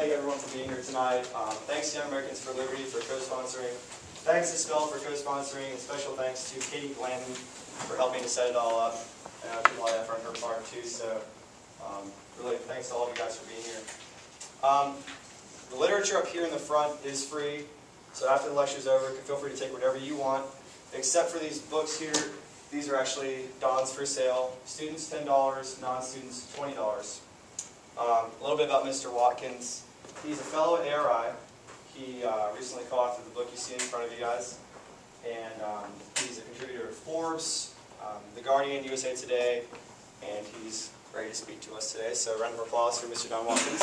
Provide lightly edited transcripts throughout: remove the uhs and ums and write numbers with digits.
to thank everyone for being here tonight. Thanks to Young Americans for Liberty for co-sponsoring. Thanks to Spell for co-sponsoring, and special thanks to Katie Glanton for helping to set it all up. And I put a lot of effort on her part too, so really thanks to all of you guys for being here. The literature up here in the front is free, so after the lecture is over, feel free to take whatever you want, except for these books here. These are actually Don's for sale. Students $10, non-students $20. A little bit about Mr. Watkins. He's a fellow at ARI. He recently co-authored the book you see in front of you guys. And he's a contributor to Forbes, The Guardian, USA Today, and he's ready to speak to us today. So a round of applause for Mr. Don Watkins.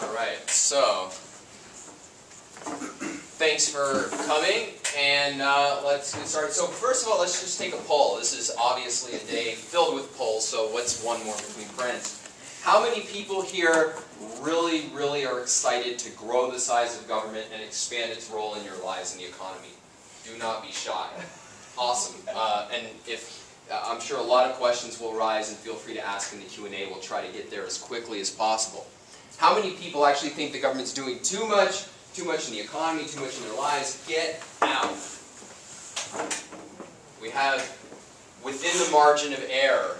All right, so thanks for coming, and let's get started. So first of all, let's just take a poll. This is obviously a day filled with polls, so what's one more between friends? How many people here really are excited to grow the size of government and expand its role in your lives and the economy? Do not be shy. Awesome. And I'm sure a lot of questions will rise, and feel free to ask in the Q&A. We'll try to get there as quickly as possible. How many people actually think the government's doing too much in the economy, too much in their lives? Get out. We have, within the margin of error,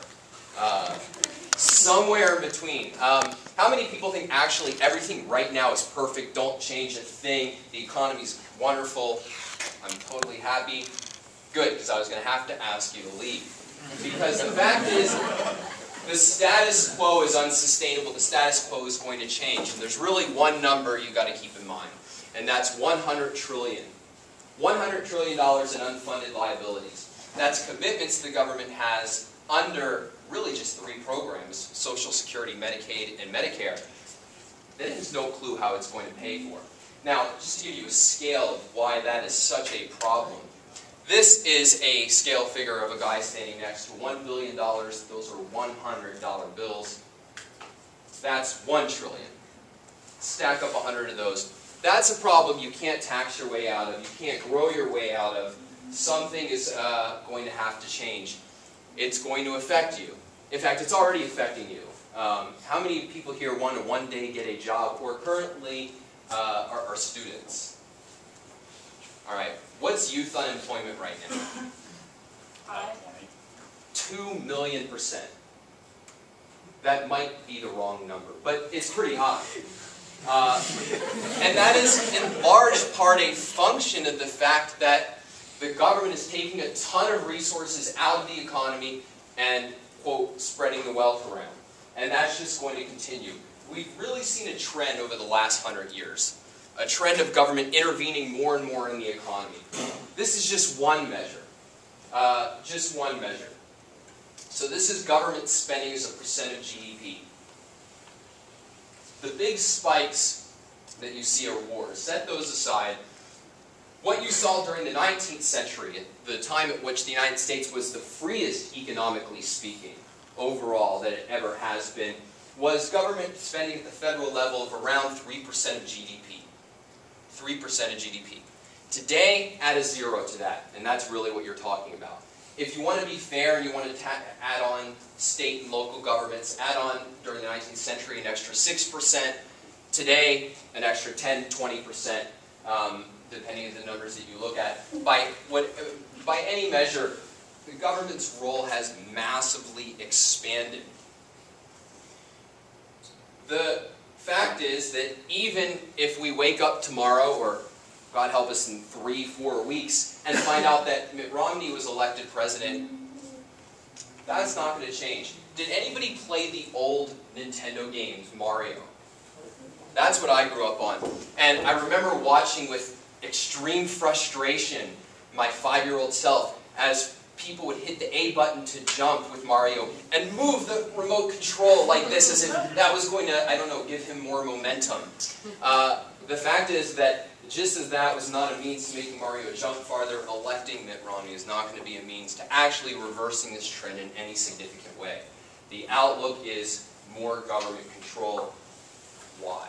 somewhere in between. How many people think actually everything right now is perfect, don't change a thing, the economy's wonderful, I'm totally happy? Good, because I was going to have to ask you to leave. Because the fact is, the status quo is unsustainable. The status quo is going to change. And there's really one number you've got to keep in mind, and that's $100 trillion. $100 trillion in unfunded liabilities. That's commitments the government has under really just 3 programs, Social Security, Medicaid, and Medicare. That has no clue how it's going to pay for. Now, just to give you a scale of why that is such a problem, this is a scale figure of a guy standing next to $1 billion. Those are $100 bills. That's $1 trillion. Stack up 100 of those. That's a problem you can't tax your way out of. You can't grow your way out of. Something is going to have to change. It's going to affect you. In fact, it's already affecting you. How many people here want to one day get a job or currently are students? All right. What's youth unemployment right now? 2 million%. That might be the wrong number, but it's pretty high. And that is in large part a function of the fact that the government is taking a ton of resources out of the economy and, quote, spreading the wealth around. And that's just going to continue. We've really seen a trend over the last 100 years. A trend of government intervening more and more in the economy. This is just one measure. Just one measure. So this is government spending as a percent of GDP. The big spikes that you see are wars. Set those aside. What you saw during the 19th century, the time at which the United States was the freest, economically speaking, overall, that it ever has been, was government spending at the federal level of around 3% of GDP. 3% of GDP. Today, add a 0 to that, and that's really what you're talking about. If you want to be fair and you want to add on state and local governments, add on, during the 19th century, an extra 6%. Today, an extra 10, 20%, depending on the numbers that you look at. By any measure, the government's role has massively expanded. The fact is that even if we wake up tomorrow, or God help us in 3-4 weeks, and find out that Mitt Romney was elected president, that's not going to change. Did anybody play the old Nintendo games, Mario? That's what I grew up on. And I remember watching with extreme frustration my 5-year-old self as people would hit the A button to jump with Mario and move the remote control like this as if that was going to, I don't know, give him more momentum. The fact is that just as that was not a means to making Mario jump farther, electing Mitt Romney is not going to be a means to actually reversing this trend in any significant way. The outlook is more government control. Why?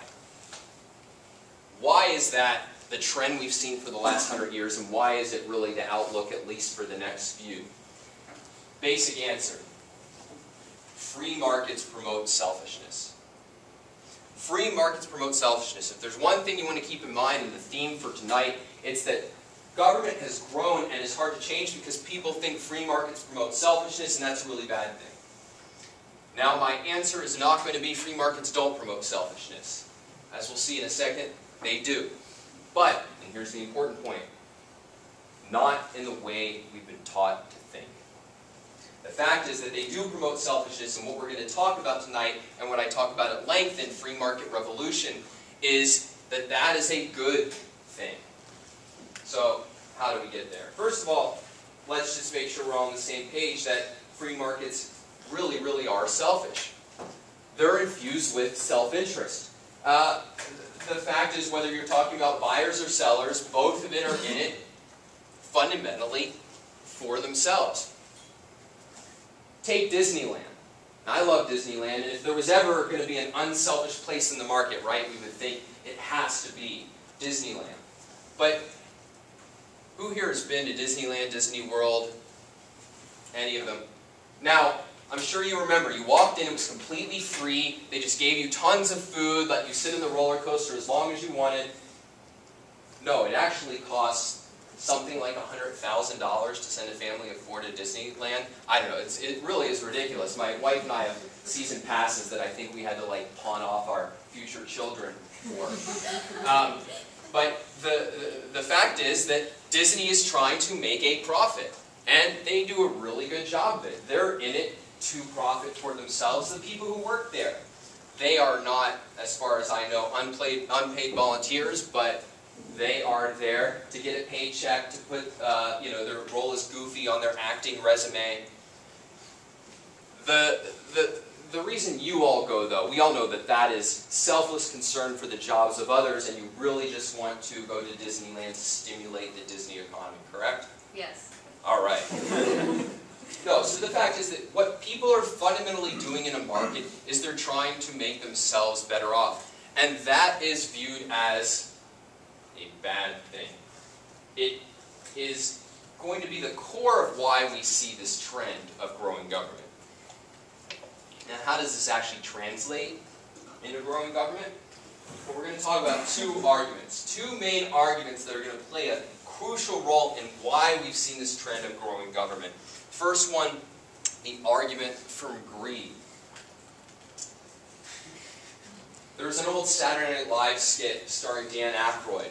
Why is that the trend we've seen for the last 100 years, and why is it really the outlook, at least for the next few? Basic answer. free markets promote selfishness. Free markets promote selfishness. If there's one thing you want to keep in mind in the theme for tonight, it's that government has grown and is hard to change because people think free markets promote selfishness, and that's a really bad thing. Now, my answer is not going to be free markets don't promote selfishness. As we'll see in a second, they do. But, and here's the important point, not in the way we've been taught to think. The fact is that they do promote selfishness, and what we're going to talk about tonight, and what I talk about at length in Free Market Revolution, is that that is a good thing. So, how do we get there? First of all, let's just make sure we're all on the same page that free markets really, really are selfish. They're infused with self-interest. The fact is, whether you're talking about buyers or sellers, both of it are in it fundamentally for themselves. Take Disneyland. I love Disneyland, and if there was ever going to be an unselfish place in the market, right, we would think it has to be Disneyland. But who here has been to Disneyland, Disney World, any of them? Now, I'm sure you remember, you walked in, it was completely free, they just gave you tons of food, let you sit in the roller coaster as long as you wanted. No, it actually costs something like $100,000 to send a family of 4 to Disneyland. I don't know, it really is ridiculous. My wife and I have season passes that I think we had to like pawn off our future children for. But the fact is that Disney is trying to make a profit, and they do a really good job of it. They're in it to profit for themselves, the people who work there. They are not, as far as I know, unpaid volunteers, but they are there to get a paycheck, to put their role as Goofy on their acting resume. The reason you all go, though, we all know that that is selfless concern for the jobs of others, and you really just want to go to Disneyland to stimulate the Disney economy, correct? Yes. All right. No, so the fact is that what people are fundamentally doing in a market is they're trying to make themselves better off. And that is viewed as a bad thing. It is going to be the core of why we see this trend of growing government. Now, how does this actually translate into growing government? Well, we're going to talk about two main arguments that are going to play a crucial role in why we've seen this trend of growing government. First one, the argument from greed. There's an old Saturday Night Live skit starring Dan Aykroyd,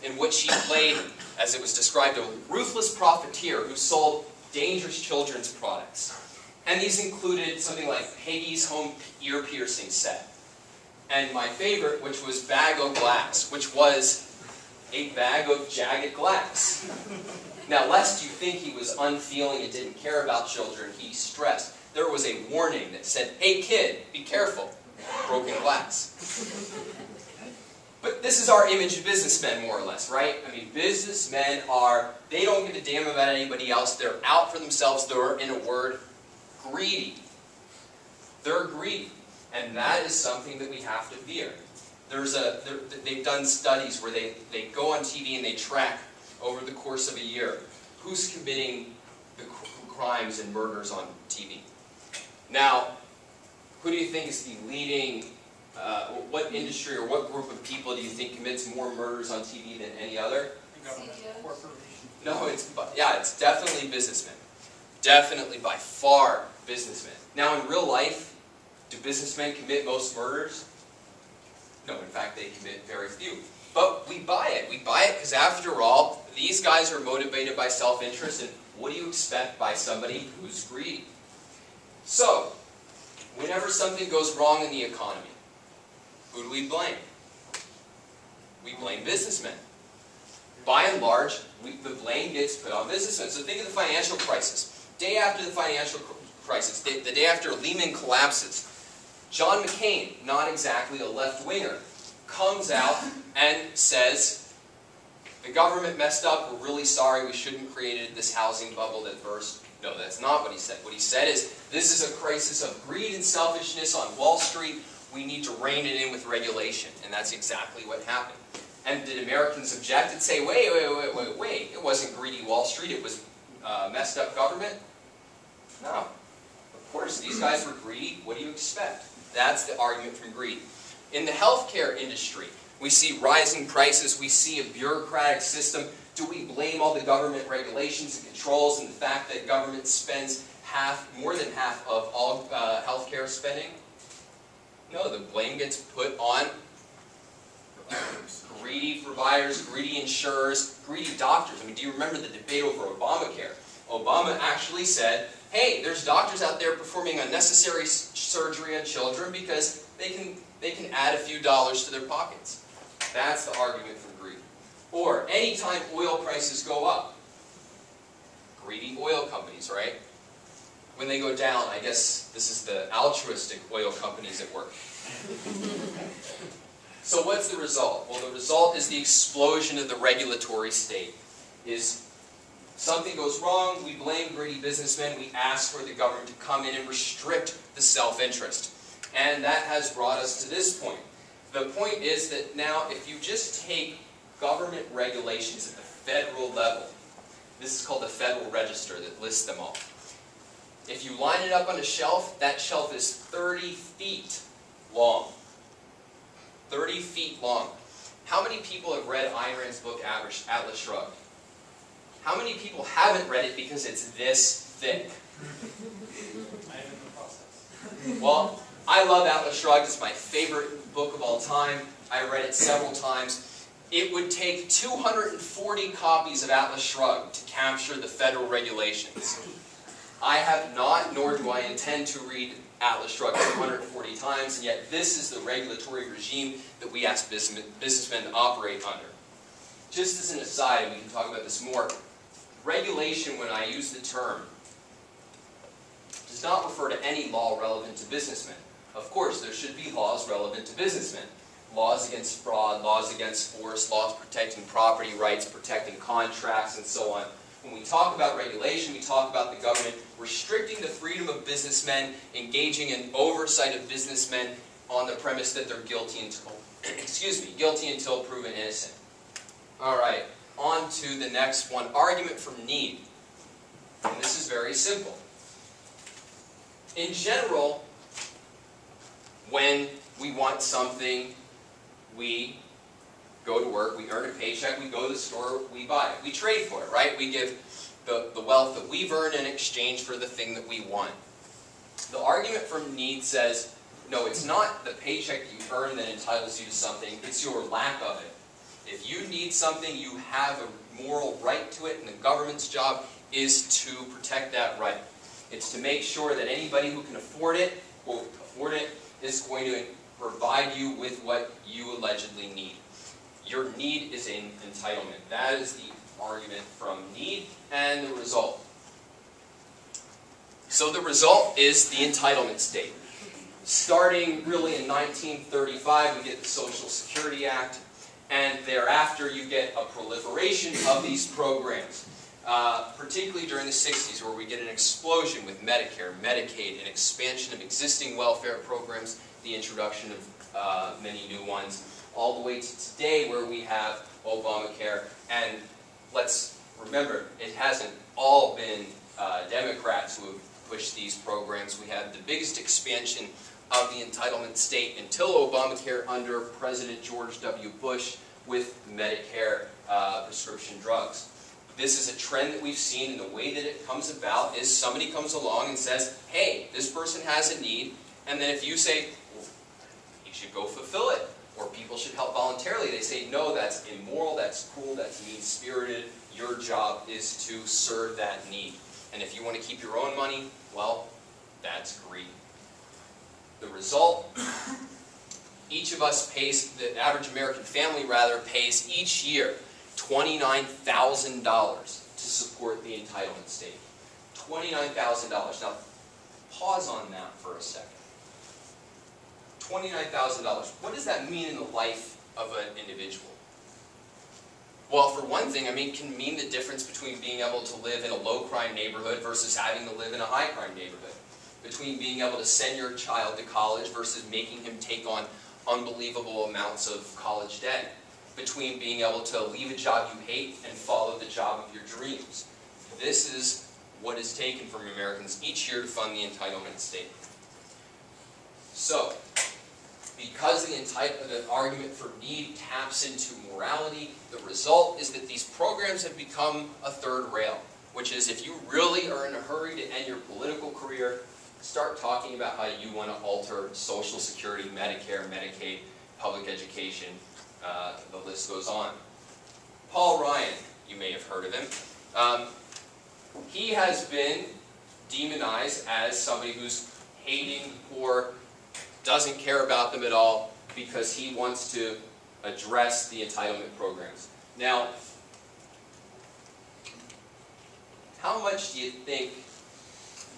in which he played, as it was described, a ruthless profiteer who sold dangerous children's products. And these included something like Peggy's Home Ear Piercing Set. And my favorite, which was Bag O' Glass, which was a bag of jagged glass. Now, lest you think he was unfeeling and didn't care about children, he stressed there was a warning that said, "Hey kid, be careful, broken glass." But this is our image of businessmen, more or less, right? I mean, businessmen they don't give a damn about anybody else. They're out for themselves. They're, in a word, greedy. They're greedy. And that is something that we have to fear. They've done studies where they go on TV and they track over the course of a year who's committing the crimes and murders on TV. Now, who do you think is the leading, what industry or what group of people do you think commits more murders on TV than any other? No, it's definitely businessmen. Definitely, by far, businessmen. Now, in real life, do businessmen commit most murders? No, in fact, they commit very few. But we buy it. We buy it because, after all, these guys are motivated by self-interest, and what do you expect by somebody who's greedy? So, whenever something goes wrong in the economy, who do we blame? We blame businessmen. By and large, the blame gets put on businessmen. So think of the financial crisis. Day after the financial crisis, the day after Lehman collapses, John McCain, not exactly a left-winger, comes out and says, the government messed up, we're really sorry, we shouldn't have created this housing bubble that burst. No, that's not what he said. What he said is, this is a crisis of greed and selfishness on Wall Street, we need to rein it in with regulation. And that's exactly what happened. And did Americans object and say, wait, it wasn't greedy Wall Street, it was messed up government? No. Of Of course, these guys were greedy. What do you expect? That's the argument from greed. In the healthcare industry, we see rising prices. We see a bureaucratic system. Do we blame all the government regulations and controls and the fact that government spends more than half of all healthcare spending? No, the blame gets put on greedy providers, greedy insurers, greedy doctors. I mean, do you remember the debate over Obamacare? Obama actually said, hey, there's doctors out there performing unnecessary surgery on children because they can add a few dollars to their pockets. That's the argument for greed. Or anytime oil prices go up, greedy oil companies, right? When they go down, I guess this is the altruistic oil companies at work. So what's the result? Well, the result is the explosion of the regulatory state. Is something goes wrong, we blame greedy businessmen, we ask for the government to come in and restrict the self-interest. And that has brought us to this point. The point is that now if you just take government regulations at the federal level, this is called the Federal Register that lists them all. If you line it up on a shelf, that shelf is 30 feet long. 30 feet long. How many people have read Ayn Rand's book, Atlas Shrugged? How many people haven't read it because it's this thick? I am in the process. Well, I love Atlas Shrugged. It's my favorite book of all time. I read it several times. It would take 240 copies of Atlas Shrugged to capture the federal regulations. I have not, nor do I intend to read Atlas Shrugged 240 times, and yet this is the regulatory regime that we ask businessmen to operate under. Just as an aside, and we can talk about this more, regulation, when I use the term, does not refer to any law relevant to businessmen. Of course, there should be laws relevant to businessmen. Laws against fraud, laws against force, laws protecting property rights, protecting contracts, and so on. When we talk about regulation, we talk about the government restricting the freedom of businessmen, engaging in oversight of businessmen on the premise that they're guilty until, guilty until proven innocent. All right, on to the next one, argument from need. And this is very simple. In general, when we want something, we go to work, we earn a paycheck, we go to the store, we buy it. We trade for it, right? We give the wealth that we've earned in exchange for the thing that we want. The argument from need says, no, it's not the paycheck that you earn that entitles you to something, it's your lack of it. If you need something, you have a moral right to it, and the government's job is to protect that right. It's to make sure that anybody who can afford it, quote, afford it, is going to provide you with what you allegedly need. Your need is an entitlement. That is the argument from need and the result. So the result is the entitlement state. Starting really in 1935, we get the Social Security Act, and thereafter you get a proliferation of these programs, particularly during the 60s, where we get an explosion with Medicare, Medicaid, an expansion of existing welfare programs, the introduction of many new ones, all the way to today where we have Obamacare. And let's remember, it hasn't all been Democrats who have pushed these programs. We had the biggest expansion of the entitlement state until Obamacare under President George W. Bush with Medicare prescription drugs. This is a trend that we've seen, and the way that it comes about is somebody comes along and says, hey, this person has a need, and then if you say, well, you should go fulfill it, or people should help voluntarily, they say, no, that's immoral, that's cruel, that's mean-spirited, your job is to serve that need. And if you want to keep your own money, well, that's greed. The result, each of us pays, the average American family rather, pays each year $29,000 to support the entitlement state. $29,000. Now, pause on that for a second. $29,000. What does that mean in the life of an individual? Well, for one thing, it can mean the difference between being able to live in a low-crime neighborhood versus having to live in a high-crime neighborhood. Between being able to send your child to college versus making him take on unbelievable amounts of college debt. Between being able to leave a job you hate and follow the job of your dreams. This is what is taken from Americans each year to fund the entitlement state. So, because the argument for need taps into morality, the result is that these programs have become a third rail, which is if you really are in a hurry to end your political career, start talking about how you want to alter Social Security, Medicare, Medicaid, public education, the list goes on. Paul Ryan, you may have heard of him. He has been demonized as somebody who's hating the poor, doesn't care about them at all, because he wants to address the entitlement programs. Now, how much do you think,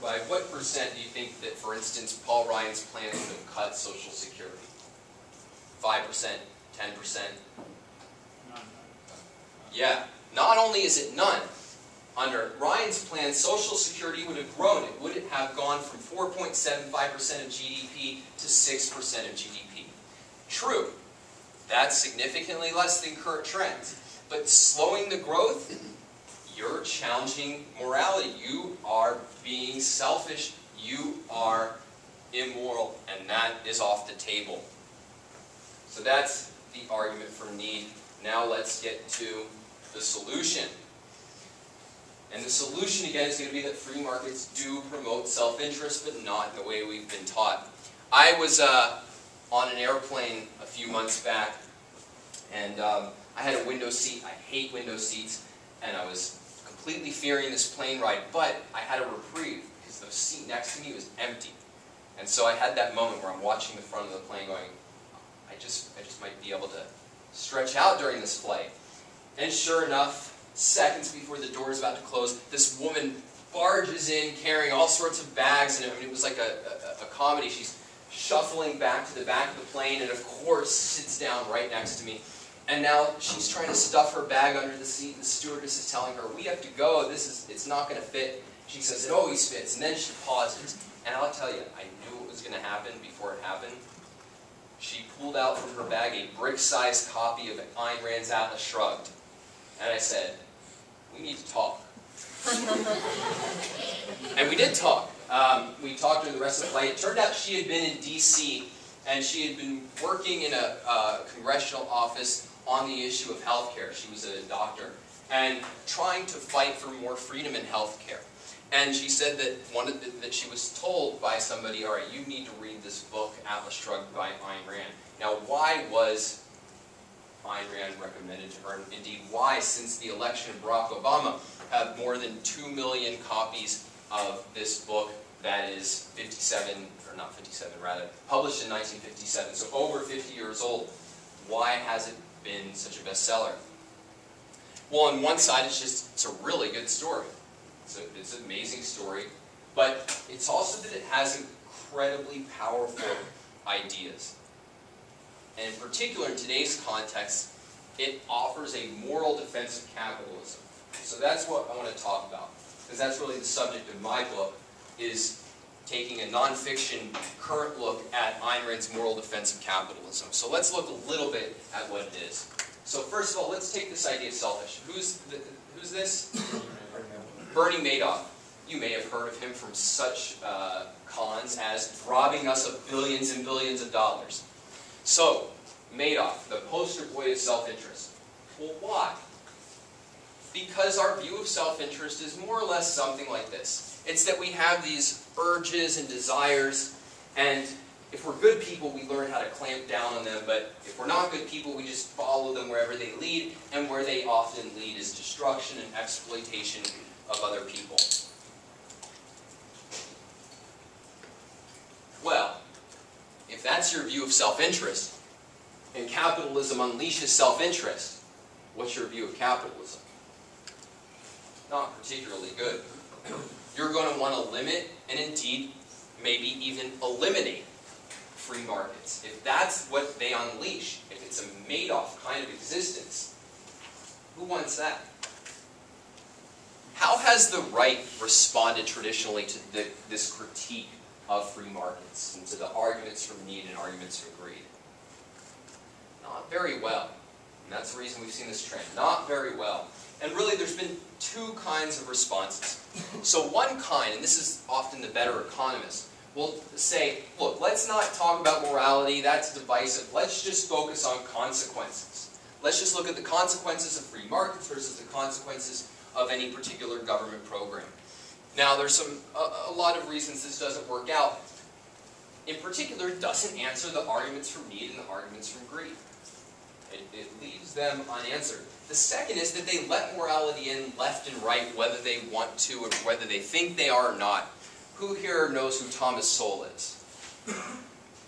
by what percent do you think that, for instance, Paul Ryan's plans would have cut Social Security? 5%? 10%? None. Yeah. Not only is it none, under Ryan's plan, Social Security would have grown. It would have gone from 4.75% of GDP to 6% of GDP. True, that's significantly less than current trends. But slowing the growth, you're challenging morality. You are being selfish. You are immoral, and that is off the table. So that's the argument for need. Now let's get to the solution. And the solution, again, is going to be that free markets do promote self-interest, but not in the way we've been taught. I was on an airplane a few months back, and I had a window seat. I hate window seats, and I was completely fearing this plane ride, but I had a reprieve, because the seat next to me was empty. And so I had that moment where I'm watching the front of the plane going, I just might be able to stretch out during this flight. And sure enough, seconds before the door is about to close, this woman barges in carrying all sorts of bags, and it was like a comedy. She's shuffling back to the back of the plane, and of course sits down right next to me. And now she's trying to stuff her bag under the seat, and the stewardess is telling her, we have to go, it's not going to fit. She says, it always fits, and then she pauses. And I'll tell you, I knew what was going to happen before it happened. She pulled out from her bag a brick-sized copy of Ayn Rand's Atlas Shrugged. And I said, we need to talk. And we did talk. We talked during the rest of the flight. It turned out she had been in D.C., and she had been working in a congressional office on the issue of health care. She was a doctor, and trying to fight for more freedom in health care. And she said that she was told by somebody, all right, you need to read this book, Atlas Shrugged by Ayn Rand. Now, why was Ayn Rand recommended to her? And indeed, why, since the election of Barack Obama, have more than 2 million copies of this book that is published in 1957, so over 50 years old. Why has it been such a bestseller? Well, on one side, it's a really good story. It's an amazing story, but it's also that it has incredibly powerful ideas. And in particular, in today's context, it offers a moral defense of capitalism. So that's what I want to talk about, because that's really the subject of my book, is taking a nonfiction current look at Ayn Rand's moral defense of capitalism. So let's look a little bit at what it is. So first of all, let's take this idea of selfish. Who's this? Bernie Madoff. You may have heard of him from such cons as robbing us of billions and billions of dollars. So, Madoff, the poster boy of self-interest. Well, why? Because our view of self-interest is more or less something like this. It's that we have these urges and desires, and if we're good people, we learn how to clamp down on them, but if we're not good people, we just follow them wherever they lead, and where they often lead is destruction and exploitation of other people. Well, if that's your view of self-interest, and capitalism unleashes self-interest, what's your view of capitalism? Not particularly good. You're going to want to limit, and indeed, maybe even eliminate free markets. If that's what they unleash, if it's a Madoff kind of existence, who wants that? How has the right responded traditionally to this critique of free markets and to the arguments for need and arguments for greed? Not very well. And that's the reason we've seen this trend. Not very well. And really, there's been two kinds of responses. So one kind, and this is often the better economists, will say, look, let's not talk about morality, that's divisive. Let's just focus on consequences. Let's just look at the consequences of free markets versus the consequences of any particular government program. Now, there's a lot of reasons this doesn't work out. In particular, it doesn't answer the arguments from need and the arguments from greed. It leaves them unanswered. The second is that they let morality in left and right, whether they want to or whether they think they are or not. Who here knows who Thomas Sowell is?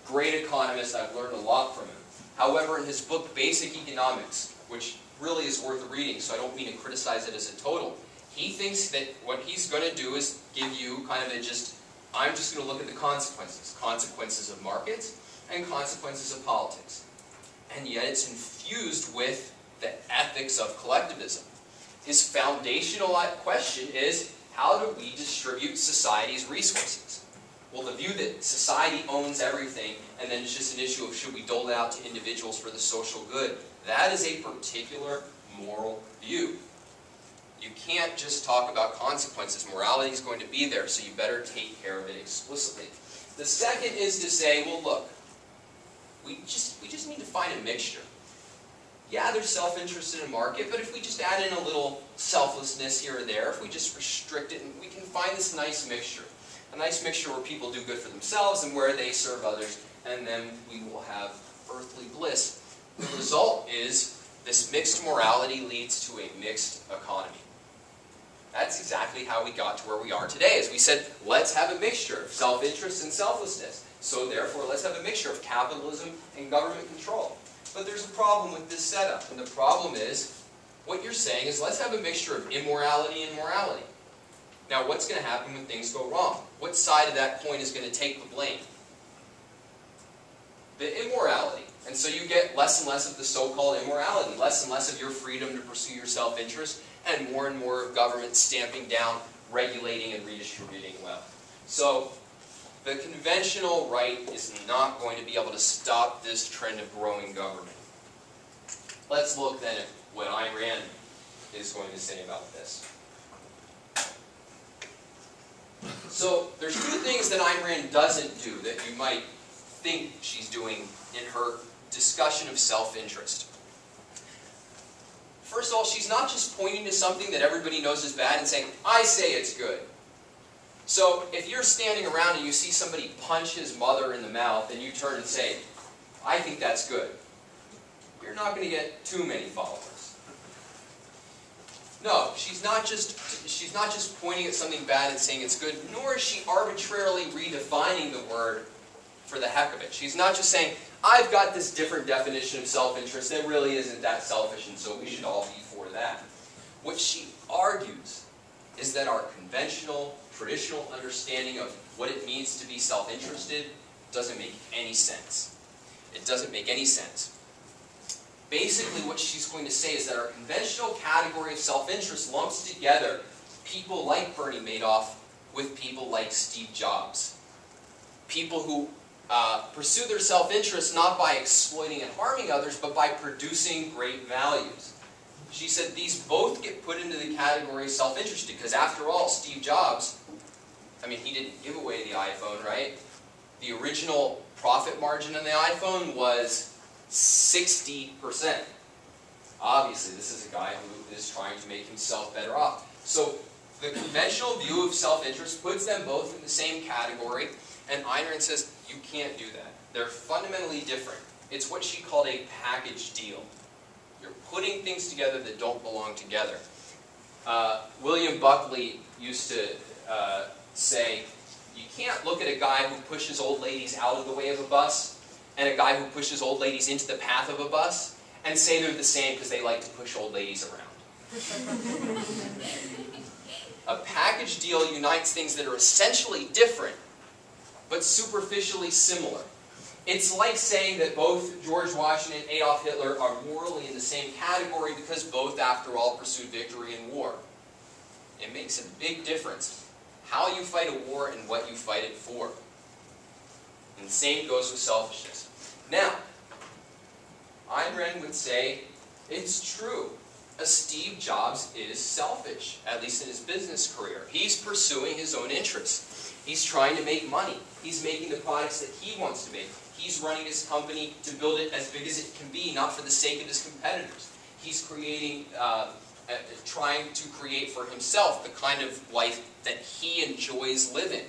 Great economist, I've learned a lot from him. However, in his book, Basic Economics, which really is worth reading, so I don't mean to criticize it as a total, he thinks that what he's going to do is give you kind of I'm just going to look at the consequences. Consequences of markets and consequences of politics. And yet it's infused with the ethics of collectivism. His foundational question is, how do we distribute society's resources? Well, the view that society owns everything, and then it's just an issue of should we dole it out to individuals for the social good, that is a particular moral view. You can't just talk about consequences. Morality is going to be there, so you better take care of it explicitly. The second is to say, well, look, we just need to find a mixture. Yeah, there's self-interest in a market, but if we just add in a little selflessness here or there, if we just restrict it, and we can find this nice mixture. A nice mixture where people do good for themselves and where they serve others, and then we will have earthly bliss. The result is this mixed morality leads to a mixed economy. That's exactly how we got to where we are today. As we said, let's have a mixture of self-interest and selflessness. So therefore, let's have a mixture of capitalism and government control. But there's a problem with this setup. And the problem is, what you're saying is, let's have a mixture of immorality and morality. Now, what's going to happen when things go wrong? What side of that coin is going to take the blame? The immorality. And so you get less and less of the so-called immorality, less and less of your freedom to pursue your self-interest, and more of government stamping down, regulating, and redistributing wealth. So the conventional right is not going to be able to stop this trend of growing government. Let's look then at what Ayn Rand is going to say about this. So there's two things that Ayn Rand doesn't do that you might think she's doing in her discussion of self-interest. First of all, she's not just pointing to something that everybody knows is bad and saying, I say it's good. So if you're standing around and you see somebody punch his mother in the mouth and you turn and say, I think that's good, you're not going to get too many followers. No, she's not just pointing at something bad and saying it's good, nor is she arbitrarily redefining the word for the heck of it. She's not just saying, I've got this different definition of self-interest that really isn't that selfish, and so we should all be for that. What she argues is that our conventional, traditional understanding of what it means to be self-interested doesn't make any sense. It doesn't make any sense. Basically, what she's going to say is that our conventional category of self-interest lumps together people like Bernie Madoff with people like Steve Jobs. People who pursue their self-interest not by exploiting and harming others, but by producing great values. She said these both get put into the category of self-interested, because after all, Steve Jobs, I mean, he didn't give away the iPhone, right? The original profit margin on the iPhone was 60%. Obviously, this is a guy who is trying to make himself better off. So the conventional view of self-interest puts them both in the same category, and Ayn Rand says, you can't do that. They're fundamentally different. It's what she called a package deal. You're putting things together that don't belong together. William Buckley used to say, you can't look at a guy who pushes old ladies out of the way of a bus and a guy who pushes old ladies into the path of a bus and say they're the same because they like to push old ladies around. A package deal unites things that are essentially different but superficially similar. It's like saying that both George Washington and Adolf Hitler are morally in the same category because both, after all, pursued victory in war. It makes a big difference how you fight a war and what you fight it for. And the same goes with selfishness. Now, Ayn Rand would say, it's true Steve Jobs is selfish, at least in his business career. He's pursuing his own interests. He's trying to make money. He's making the products that he wants to make. He's running his company to build it as big as it can be, not for the sake of his competitors. He's creating, trying to create for himself the kind of life that he enjoys living.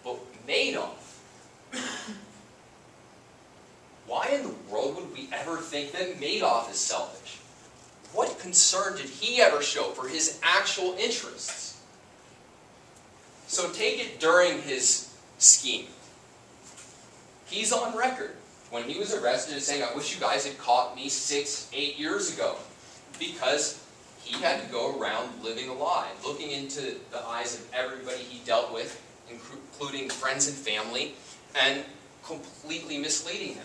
But Madoff, why in the world would we ever think that Madoff is selfish? What concern did he ever show for his actual interests? So take it during his scheme. He's on record when he was arrested as saying, I wish you guys had caught me 6-8 years ago. Because he had to go around living a lie, looking into the eyes of everybody he dealt with, including friends and family, and completely misleading them.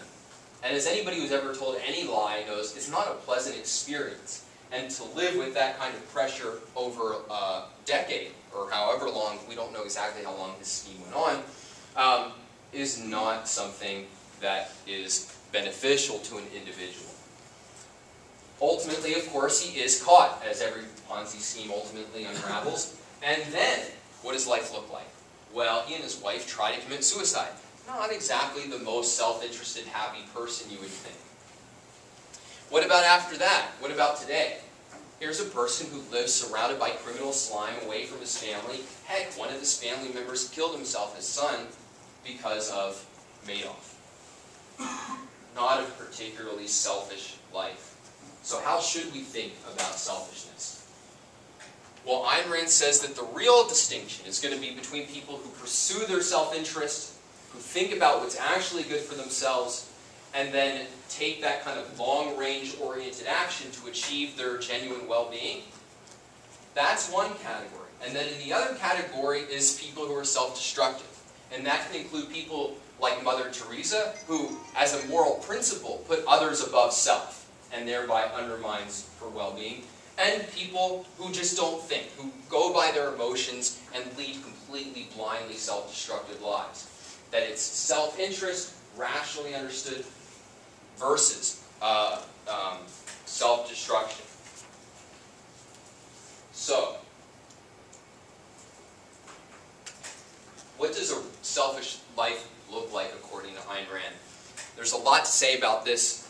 And as anybody who's ever told any lie knows, it's not a pleasant experience. And to live with that kind of pressure over a decade, or however long, we don't know exactly how long this scheme went on, is not something that is beneficial to an individual. Ultimately, of course, he is caught, as every Ponzi scheme ultimately unravels. And then, what does life look like? Well, he and his wife try to commit suicide. Not exactly the most self-interested, happy person you would think. What about after that? What about today? Here's a person who lives surrounded by criminal slime, away from his family. Heck, one of his family members killed himself, his son, because of Madoff. Not a particularly selfish life. So how should we think about selfishness? Well, Ayn Rand says that the real distinction is going to be between people who pursue their self-interest, who think about what's actually good for themselves, and then take that kind of long-range oriented action to achieve their genuine well-being. That's one category. And then in the other category is people who are self-destructive. And that can include people like Mother Teresa, who, as a moral principle, put others above self, and thereby undermines her well-being, and people who just don't think, who go by their emotions and lead completely blindly self-destructive lives. That it's self-interest, rationally understood, versus self-destruction. So, what does a selfish life look like according to Ayn Rand? There's a lot to say about this.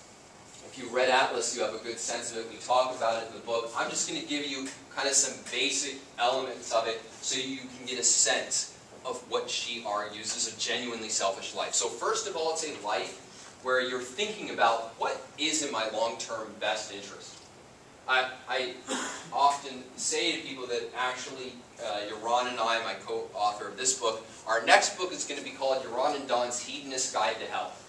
If you read Atlas, you have a good sense of it. We talk about it in the book. I'm just going to give you kind of some basic elements of it so you can get a sense of what she argues is a genuinely selfish life. So first of all, it's a life where you're thinking about what is in my long-term best interest. I often say to people that actually, Yaron and I, my co-author of this book, our next book is going to be called Yaron and Don's Hedonist Guide to Health.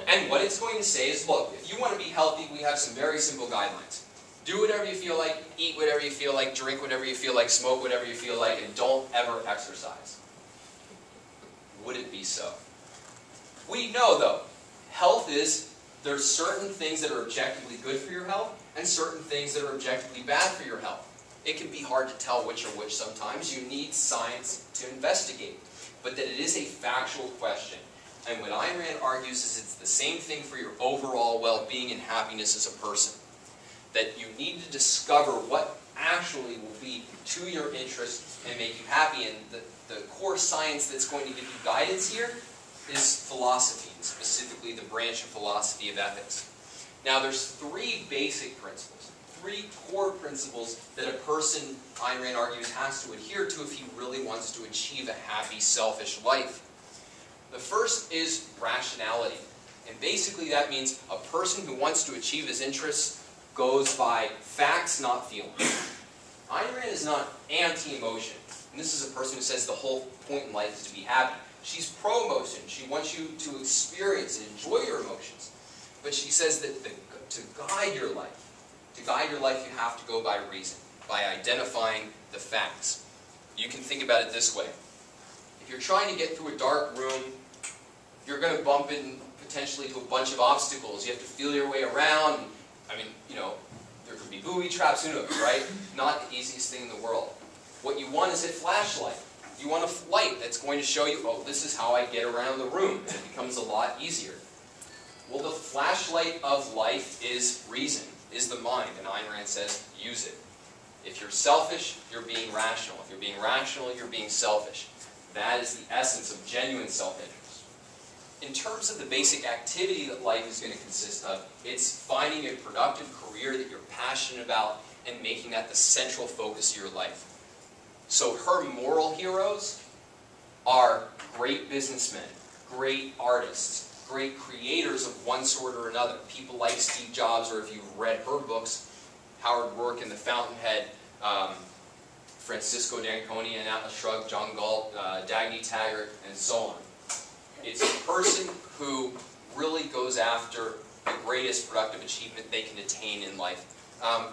And what it's going to say is, look, if you want to be healthy, we have some very simple guidelines. Do whatever you feel like, eat whatever you feel like, drink whatever you feel like, smoke whatever you feel like, and don't ever exercise. Would it be so? We know, though, health is, there's certain things that are objectively good for your health, and certain things that are objectively bad for your health. It can be hard to tell which are which sometimes. You need science to investigate. But that it is a factual question. And what Ayn Rand argues is it's the same thing for your overall well-being and happiness as a person. That you need to discover what actually will be to your interest and make you happy. And the core science that's going to give you guidance here is philosophy, and specifically the branch of philosophy of ethics. Now there's three basic principles, three core principles that a person, Ayn Rand argues, has to adhere to if he really wants to achieve a happy, selfish life. The first is rationality. And basically that means a person who wants to achieve his interests goes by facts, not feelings. Ayn Rand is not anti-emotion. And this is a person who says the whole point in life is to be happy. She's pro-emotion. She wants you to experience and enjoy your emotions. But she says that to guide your life, you have to go by reason, by identifying the facts. You can think about it this way. If you're trying to get through a dark room, you're going to bump in potentially to a bunch of obstacles. You have to feel your way around. I mean, you know, there could be booby traps, who knows, right? Not the easiest thing in the world. What you want is a flashlight. You want a light that's going to show you, oh, this is how I get around the room. And it becomes a lot easier. Well, the flashlight of life is reason, is the mind, and Ayn Rand says, use it. If you're selfish, you're being rational. If you're being rational, you're being selfish. That is the essence of genuine self-interest. In terms of the basic activity that life is going to consist of, it's finding a productive career that you're passionate about and making that the central focus of your life. So her moral heroes are great businessmen, great artists, great creators of one sort or another. People like Steve Jobs, or if you've read her books, Howard Rourke and the Fountainhead, Francisco d'Ancona and Atlas Shrugged, John Galt, Dagny Taggart, and so on. It's a person who really goes after the greatest productive achievement they can attain in life.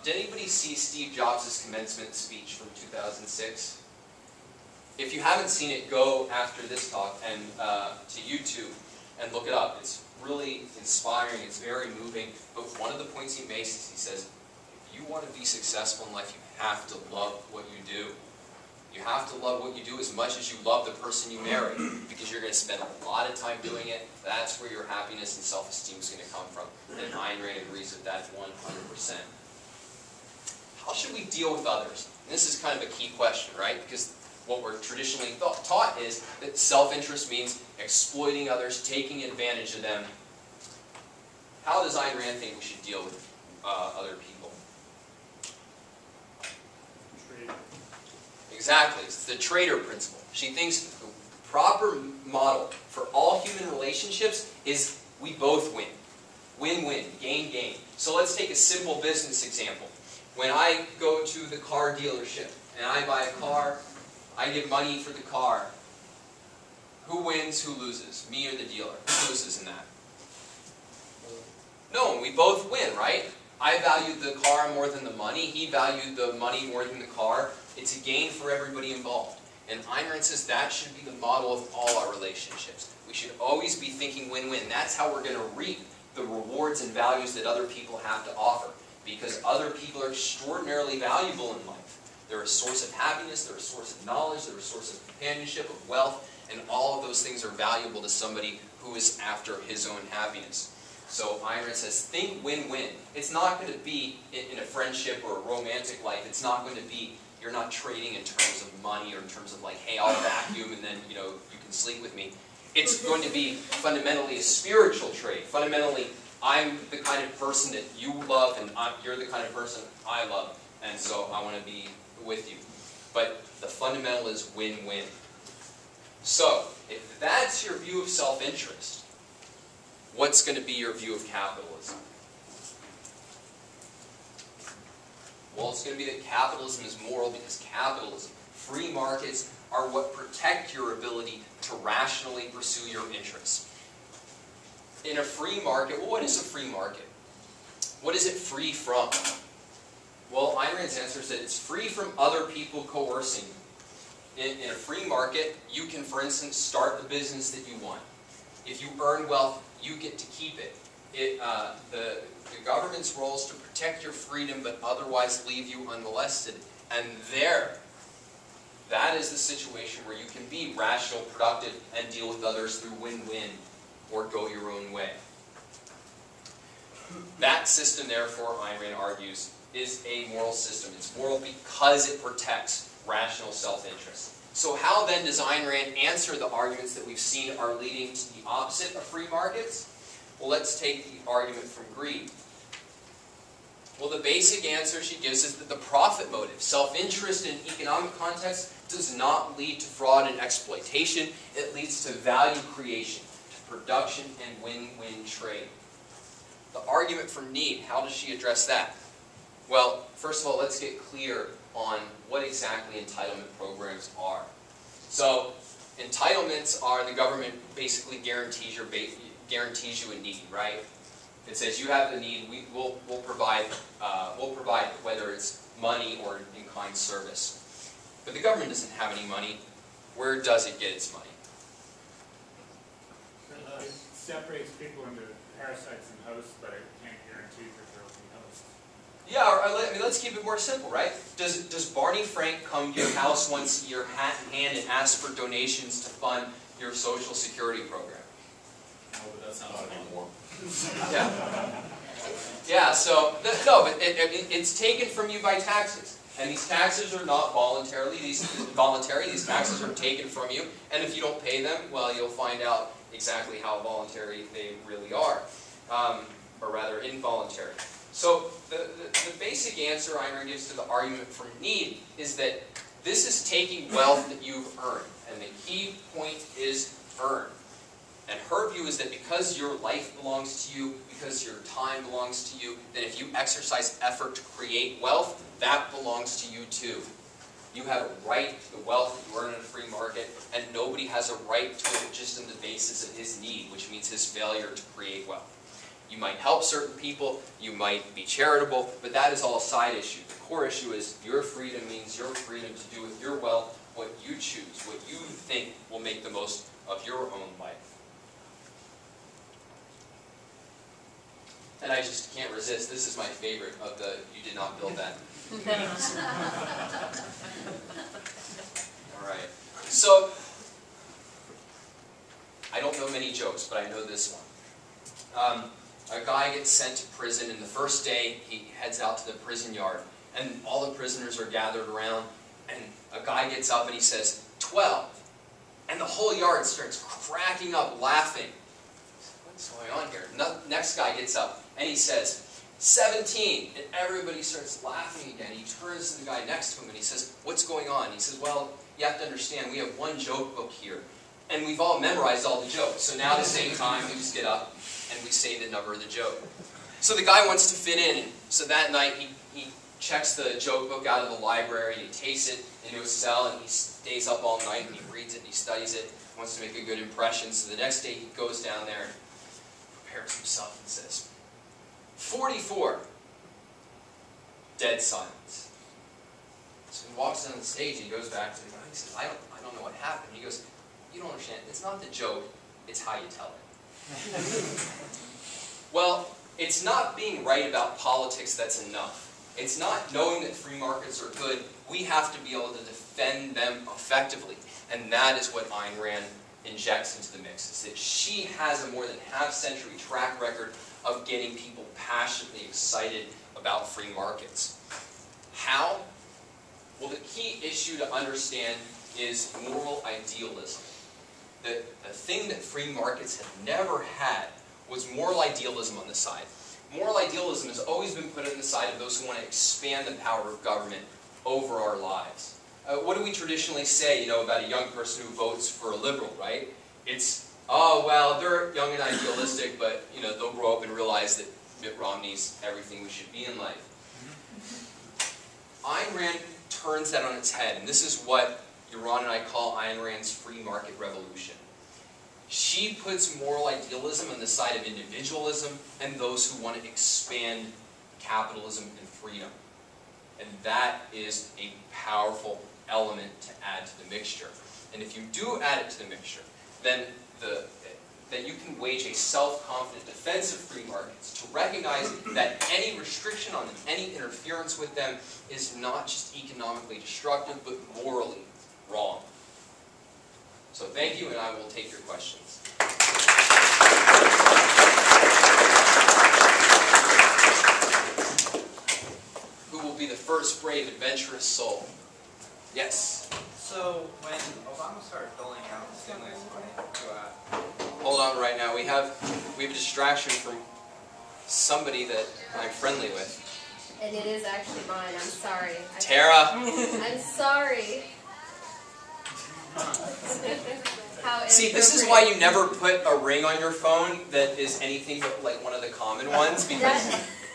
Did anybody see Steve Jobs' commencement speech from 2006? If you haven't seen it, go after this talk and to YouTube and look it up. It's really inspiring. It's very moving. But one of the points he makes is he says, if you want to be successful in life, you have to love what you do. You have to love what you do as much as you love the person you marry, because you're going to spend a lot of time doing it. That's where your happiness and self-esteem is going to come from. And Ayn Rand agrees with that 100%. How should we deal with others? And this is kind of a key question, right? Because what we're traditionally taught is that self-interest means exploiting others, taking advantage of them. How does Ayn Rand think we should deal with other people? Exactly. It's the trader principle. She thinks the proper model for all human relationships is we both win. Win-win, gain-gain. So let's take a simple business example. When I go to the car dealership and I buy a car, I give money for the car. Who wins, who loses? Me or the dealer? Who loses in that? No, we both win, right? I valued the car more than the money. He valued the money more than the car. It's a gain for everybody involved. And Ayn Rand says that should be the model of all our relationships. We should always be thinking win-win. That's how we're going to reap the rewards and values that other people have to offer. Because other people are extraordinarily valuable in life. They're a source of happiness, they're a source of knowledge, they're a source of companionship, of wealth, and all of those things are valuable to somebody who is after his own happiness. So Ayn Rand says, think win-win. It's not going to be in a friendship or a romantic life. It's not going to be, you're not trading in terms of money or in terms of like, hey, I'll vacuum and then, you can sleep with me. It's going to be fundamentally a spiritual trade. Fundamentally, I'm the kind of person that you love and you're the kind of person I love. And so I want to be with you. But the fundamental is win-win. So, if that's your view of self-interest, what's going to be your view of capitalism? Well, it's going to be that capitalism is moral because capitalism, free markets, are what protect your ability to rationally pursue your interests. In a free market, well, what is a free market? What is it free from? Well, Ayn Rand's answer is that it's free from other people coercing you. In a free market, you can, for instance, start the business that you want. If you earn wealth, you get to keep it. The government's role is to protect your freedom, but otherwise leave you unmolested. And that is the situation where you can be rational, productive, and deal with others through win-win, or go your own way. That system, therefore, Ayn Rand argues, is a moral system. It's moral because it protects rational self-interest. So how then does Ayn Rand answer the arguments that we've seen are leading to the opposite of free markets? Well, let's take the argument from greed. Well, the basic answer she gives is that the profit motive, self-interest in economic context, does not lead to fraud and exploitation. It leads to value creation, to production and win-win trade. The argument from need, how does she address that? Well, first of all, let's get clear on what exactly entitlement programs are. So, entitlements are the government basically guarantees you a need, right? It says you have the need, we'll provide whether it's money or in-kind service. But the government doesn't have any money. Where does it get its money? It separates people into parasites and hosts, but it can't guarantee that they'll be hosts. Yeah, I mean, let's keep it more simple, right? Does Barney Frank come to your house once a year, hat in hand, and ask for donations to fund your Social Security program? No, but that sounds like more. Yeah. Yeah, so, no, but it's taken from you by taxes. And these taxes are not voluntary, these taxes are taken from you, and if you don't pay them, well, you'll find out exactly how voluntary they really are, or rather involuntary. So the basic answer Ayn Rand gives to the argument for need is that this is taking wealth that you've earned, and the key point is earn. And her view is that because your life belongs to you, because your time belongs to you, that if you exercise effort to create wealth, that belongs to you too. You have a right to the wealth that you earn in a free market, and nobody has a right to it just on the basis of his need, which means his failure to create wealth. You might help certain people, you might be charitable, but that is all a side issue. The core issue is your freedom means your freedom to do with your wealth what you choose, what you think will make the most of your own life. And I just can't resist. This is my favorite of the "you did not build that" memes. All right. So, I don't know many jokes, but I know this one. A guy gets sent to prison, and the first day he heads out to the prison yard, and all the prisoners are gathered around, and a guy gets up and he says, 12. And the whole yard starts cracking up, laughing. What's going on here? Next guy gets up and he says, 17. And everybody starts laughing again. He turns to the guy next to him and he says, what's going on? He says, well, you have to understand, we have one joke book here. And we've all memorized all the jokes. So now at the same time, we just get up and we say the number of the joke. So the guy wants to fit in. And so that night, he checks the joke book out of the library and he takes it into his cell and he stays up all night and he reads it and he studies it. Wants to make a good impression. So the next day, he goes down there and prepares himself and says, 44. Dead silence. So he walks down the stage and he goes back to the guy and he says, I don't know what happened. He goes, you don't understand. It's not the joke, it's how you tell it. Well, it's not being right about politics that's enough. It's not knowing that free markets are good. We have to be able to defend them effectively. And that is what Ayn Rand injects into the mix, is that she has a more than half-century track record of getting people passionately excited about free markets. How? Well, the key issue to understand is moral idealism. The thing that free markets have never had was moral idealism on the side. Moral idealism has always been put on the side of those who want to expand the power of government over our lives. What do we traditionally say, about a young person who votes for a liberal, right? It's, oh, well, they're young and idealistic, but, they'll grow up and realize that Mitt Romney's everything we should be in life. Ayn Rand turns that on its head, and this is what Yaron and I call Ayn Rand's free market revolution. She puts moral idealism on the side of individualism and those who want to expand capitalism and freedom. And that is a powerful element to add to the mixture. And if you do add it to the mixture, then you can wage a self-confident defense of free markets to recognize that any restriction on them, any interference with them is not just economically destructive, but morally wrong. So thank you, and I will take your questions. Who will be the first brave, adventurous soul? Yes? So, when Obama started doling out stimulus money to, Hold on right now. We have a distraction from somebody that I'm friendly with. And it is actually mine. I'm sorry. Tara! I'm sorry. See, this is why you never put a ring on your phone that is anything but like one of the common ones, because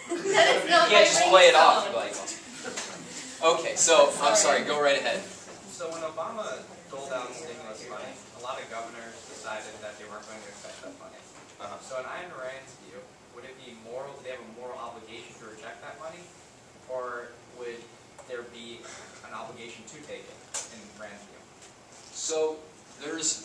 that is not you can't just play it off. my Like, okay, so I'm sorry. Go right ahead. So when Obama doled out stimulus money, a lot of governors decided that they weren't going to accept that money. So in Ayn Rand's view, would it be moral? Do they have a moral obligation to reject that money, or would there be an obligation to take it in Rand's view? So there's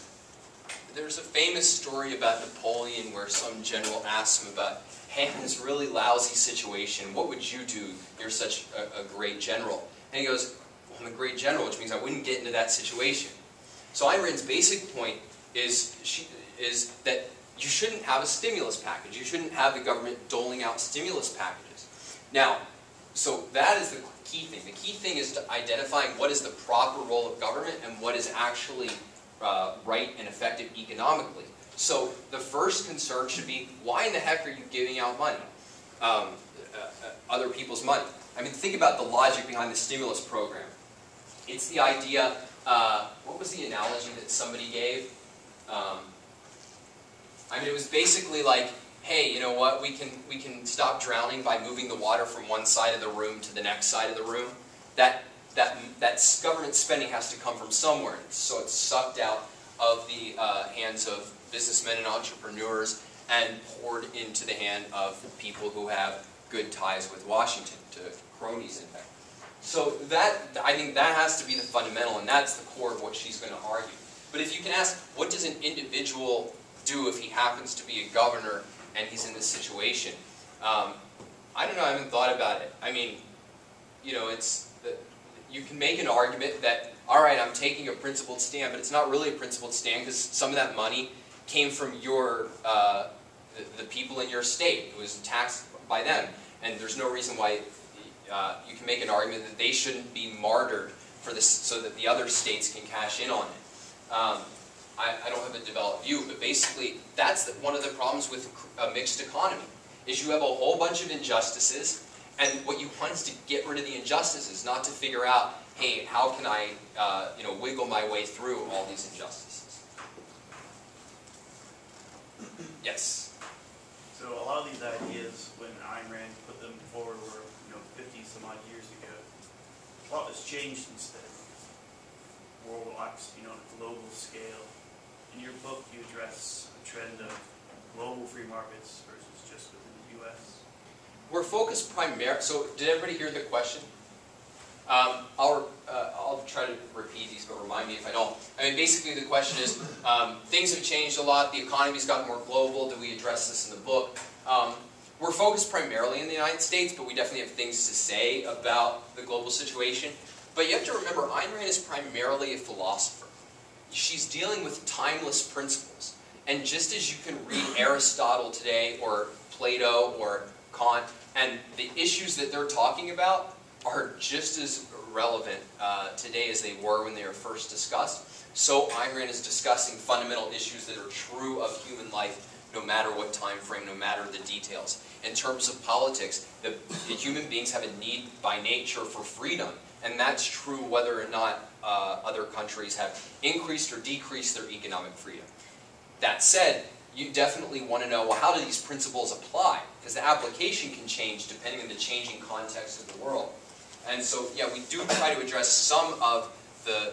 a famous story about Napoleon where some general asks him about, hey, I'm in this really lousy situation. What would you do? You're such a great general. And he goes, well, I'm a great general, which means I wouldn't get into that situation. So Ayn Rand's basic point is that you shouldn't have a stimulus package. You shouldn't have the government doling out stimulus packages. Now, so that is the key thing. The key thing is to identifying what is the proper role of government and what is actually right and effective economically. So the first concern should be, why in the heck are you giving out money? Other people's money. I mean, think about the logic behind the stimulus program. It's the idea, what was the analogy that somebody gave? I mean, it was basically like, hey, you know what, we can stop drowning by moving the water from one side of the room to the next side of the room. That government spending has to come from somewhere, so it's sucked out of the hands of businessmen and entrepreneurs and poured into the hand of people who have good ties with Washington, to cronies in fact. So I think that has to be the fundamental, and that's the core of what she's going to argue. But if you can ask, what does an individual do if he happens to be a governor and he's in this situation? I don't know, I haven't thought about it. I mean, you know, you can make an argument that, all right, I'm taking a principled stand, but it's not really a principled stand because some of that money came from the people in your state. It was taxed by them, and there's no reason why you can make an argument that they shouldn't be martyred for this, so that the other states can cash in on it. I don't have a developed view, but basically that's one of the problems with a mixed economy, is you have a whole bunch of injustices, and what you want is to get rid of the injustices, not to figure out, hey, how can I wiggle my way through all these injustices. Yes? So a lot of these ideas, when Ayn Rand put them forward, were 50 some odd years ago. A lot has changed since then. World watched, on a global scale. In your book, you address a trend of global free markets versus just within the U.S. We're focused primarily. So, did everybody hear the question? I'll try to repeat these, but remind me if I don't. I mean, basically the question is, things have changed a lot. The economy's gotten more global. Do we address this in the book? We're focused primarily in the United States, but we definitely have things to say about the global situation. But you have to remember, Ayn Rand is primarily a philosopher. She's dealing with timeless principles. And just as you can read Aristotle today, or Plato, or Kant, and the issues that they're talking about are just as relevant today as they were when they were first discussed, so Ayn Rand is discussing fundamental issues that are true of human life, no matter what time frame, no matter the details. In terms of politics, the human beings have a need by nature for freedom, and that's true whether or not other countries have increased or decreased their economic freedom. That said, you definitely want to know, well, how do these principles apply? Because the application can change depending on the changing context of the world. And so, yeah, we do try to address some of the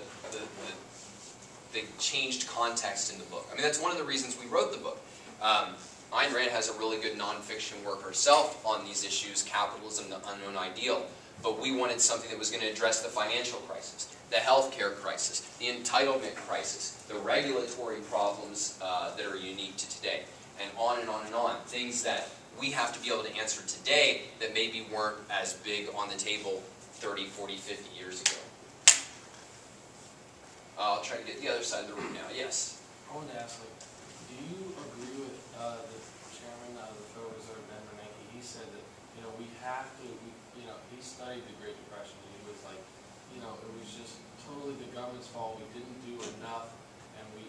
changed context in the book. I mean, that's one of the reasons we wrote the book. Ayn Rand has a really good nonfiction work herself on these issues, Capitalism, the Unknown Ideal. But we wanted something that was going to address the financial crisis, the healthcare crisis, the entitlement crisis, the regulatory problems that are unique to today, and on and on and on. Things that we have to be able to answer today that maybe weren't as big on the table 30, 40, 50 years ago. I'll try to get the other side of the room now. Yes? I wanted to ask, do you agree with the chairman of the Federal Reserve, Bernanke? He said that, we have to, he studied the Great Depression, and he was like, it was just totally the government's fault. We didn't do enough, and we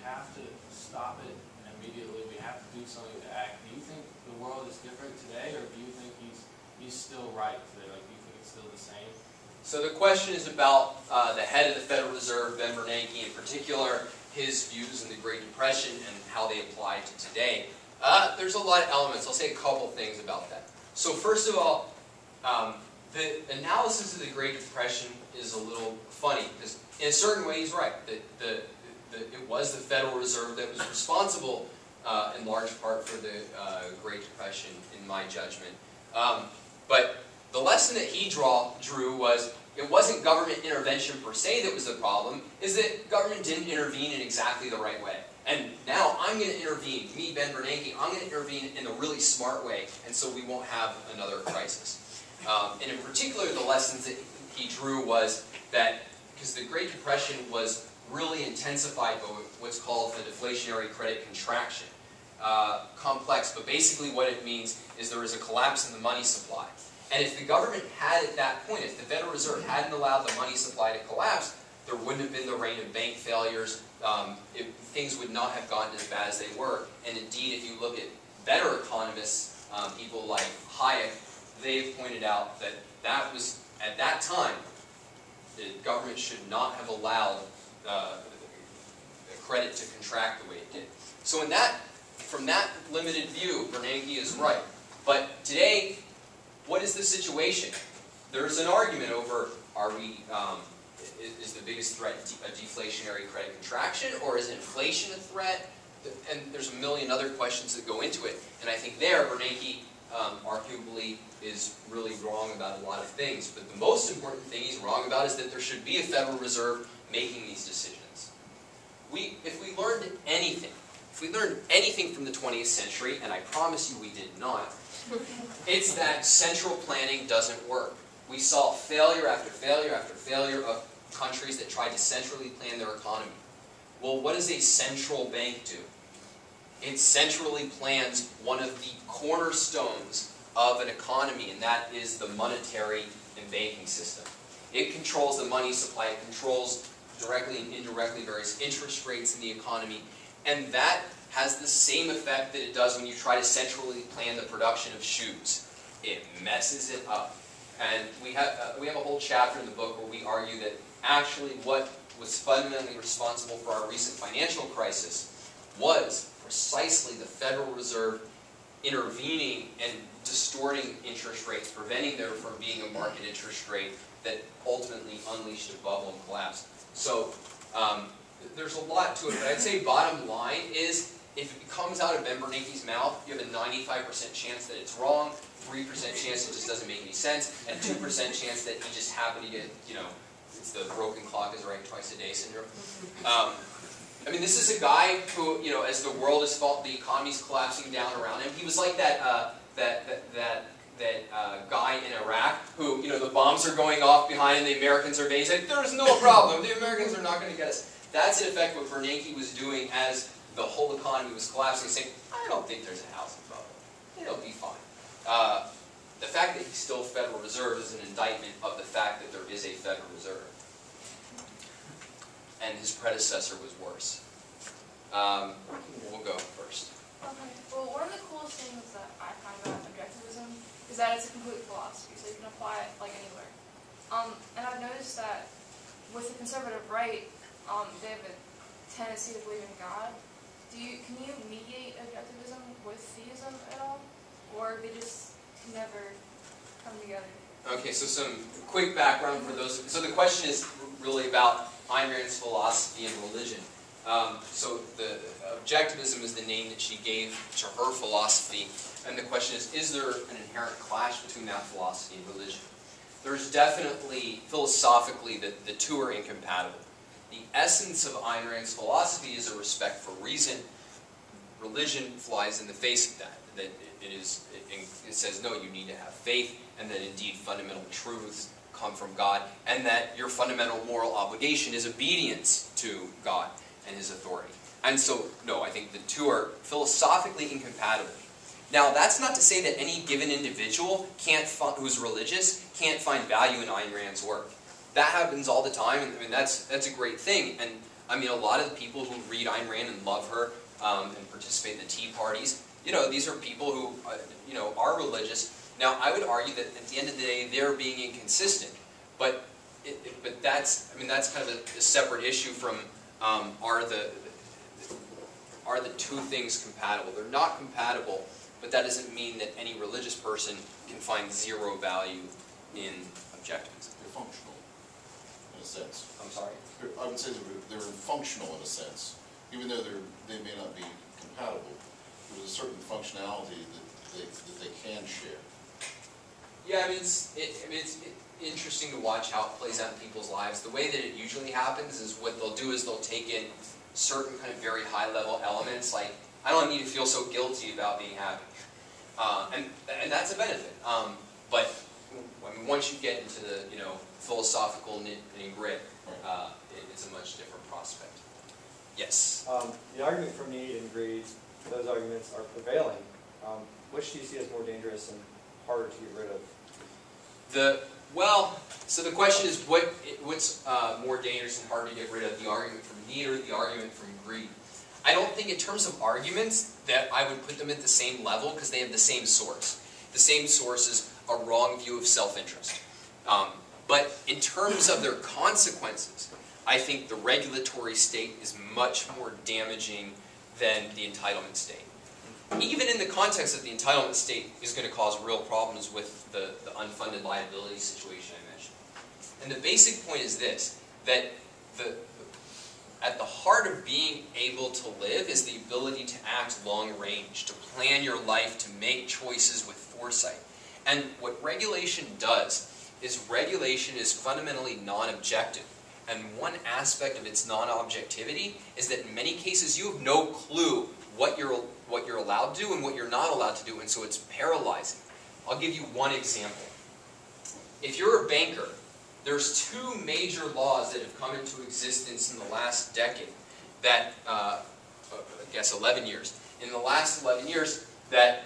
have to stop it immediately. We have to do something to act. Do you think the world is different today, or do you think he's still right today? Like, do you think it's still the same? So the question is about the head of the Federal Reserve, Bernanke, in particular, his views in the Great Depression and how they apply to today. There's a lot of elements. I'll say a couple things about that. So first of all, the analysis of the Great Depression is a little funny, because in a certain way he's right. It was the Federal Reserve that was responsible in large part for the Great Depression, in my judgment. But the lesson that he drew was, it wasn't government intervention per se that was the problem, is that government didn't intervene in exactly the right way. And now I'm going to intervene, me, Ben Bernanke, I'm going to intervene in a really smart way, and so we won't have another crisis. And in particular, the lessons that he drew was that, because the Great Depression was really intensified by what's called the deflationary credit contraction. complex, but basically what it means is there is a collapse in the money supply. And if the government had at that point, if the Federal Reserve hadn't allowed the money supply to collapse, there wouldn't have been the reign of bank failures. Things would not have gotten as bad as they were. And indeed, if you look at better economists, people like Hayek, they've pointed out that that was, at that time, the government should not have allowed credit to contract the way it did. So from that limited view, Bernanke is right. But today, what is the situation? There's an argument over, is the biggest threat a deflationary credit contraction, or is inflation a threat? And there's a million other questions that go into it. And I think there, Bernanke arguably is really wrong about a lot of things. But the most important thing he's wrong about is that there should be a Federal Reserve making these decisions. If we learned anything from the 20th century, and I promise you we did not, it's that central planning doesn't work. We saw failure after failure after failure of countries that tried to centrally plan their economy. Well, what does a central bank do? It centrally plans one of the cornerstones of an economy, and that is the monetary and banking system. It controls the money supply, it controls directly and indirectly various interest rates in the economy, and that has the same effect that it does when you try to centrally plan the production of shoes. It messes it up. And we have a whole chapter in the book where we argue that actually what was fundamentally responsible for our recent financial crisis was precisely the Federal Reserve intervening and distorting interest rates, preventing there from being a market interest rate that ultimately unleashed a bubble and collapsed. So there's a lot to it, but I'd say bottom line is, if it comes out of Ben Bernanke's mouth, you have a 95% chance that it's wrong, 3% chance it just doesn't make any sense, and 2% chance that he just happened to get, it's the broken clock is right twice a day syndrome. I mean, this is a guy who, as the world is falling, the economy's collapsing down around him. He was like that guy in Iraq who, the bombs are going off behind him, the Americans are basing. There's no problem. The Americans are not going to get us. That's in effect what Bernanke was doing as the whole economy was collapsing, saying, I don't think there's a housing bubble. It'll be fine. The fact that he's still Federal Reserve is an indictment of the fact that there is a Federal Reserve. And his predecessor was worse. We'll go first. Okay. Well, one of the coolest things that I find about objectivism is that it's a complete philosophy, so you can apply it like anywhere. And I've noticed that with the conservative right, they have a tendency to believe in God. Can you mediate objectivism with theism at all, or they just can never come together? Okay, so some quick background for those. So the question is really about Ayn Rand's philosophy and religion. So the objectivism is the name that she gave to her philosophy, and the question is there an inherent clash between that philosophy and religion? There's definitely, philosophically, the two are incompatible. The essence of Ayn Rand's philosophy is a respect for reason. Religion flies in the face of that. That it says, no, you need to have faith, and that indeed fundamental truths come from God, and that your fundamental moral obligation is obedience to God and His authority. And so, no, I think the two are philosophically incompatible. Now, that's not to say that any given individual who's religious can't find value in Ayn Rand's work. That happens all the time, and I mean, that's a great thing. And I mean, a lot of the people who read Ayn Rand and love her and participate in the tea parties, these are people who, are religious. Now, I would argue that at the end of the day, they're being inconsistent. But that's kind of a separate issue from are the two things compatible? They're not compatible, but that doesn't mean that any religious person can find zero value in objectivism. They're functional, in a sense. I'm sorry? I would say they're functional in a sense. Even though they may not be compatible, there's a certain functionality that they can share. Yeah, I mean, it's interesting to watch how it plays out in people's lives. The way that it usually happens is what they'll do is they'll take in certain kind of very high-level elements, like, I don't need to feel so guilty about being happy. And that's a benefit. But I mean, once you get into the philosophical nit and grit, it's a much different prospect. Yes? The argument for need and greed those arguments are prevailing, which do you see as more dangerous and harder to get rid of? Well, so the question is, what's more dangerous and hard to get rid of, the argument from need or the argument from greed? I don't think in terms of arguments that I would put them at the same level because they have the same source. The same source is a wrong view of self-interest. But in terms of their consequences, I think the regulatory state is much more damaging than the entitlement state. Even in the context of the entitlement state is going to cause real problems with the unfunded liability situation I mentioned. And the basic point is this, that at the heart of being able to live is the ability to act long range, to plan your life, to make choices with foresight. And what regulation does is regulation is fundamentally non-objective. And one aspect of its non-objectivity is that in many cases you have no clue what you're allowed to do and what you're not allowed to do, and so it's paralyzing. I'll give you one example. If you're a banker, there's two major laws that have come into existence in the last decade that, I guess 11 years, in the last 11 years that